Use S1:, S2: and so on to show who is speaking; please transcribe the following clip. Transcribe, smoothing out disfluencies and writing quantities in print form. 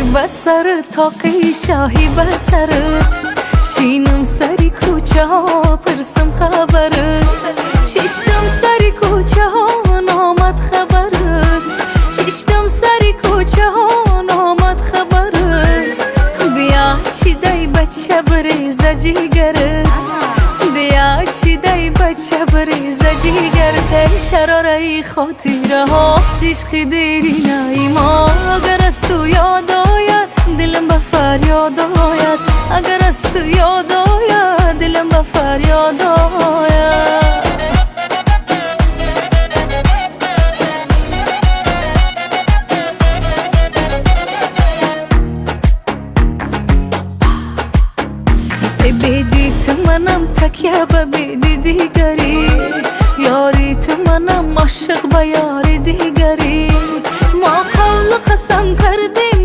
S1: بسر تاقی شاهی بسر شینم سری کوچه ها پرسم خبرت ششتم سری کوچه ها نامد خبرت ششتم سری کوچه ها نامد خبرت بیا چی دی بچه بریز جیگرت بیا چی دی بچه بریز جیگرت شراره خاطره ها عشقی دیری نایما اگر از تو یاد آید دلم به فریاد آید اگر از تو یاد آید دلم به فریاد آید بدیت منم تکیه به بدی دیگری یاریت منم عاشق به یاری دیگری ما قول قسم کردیم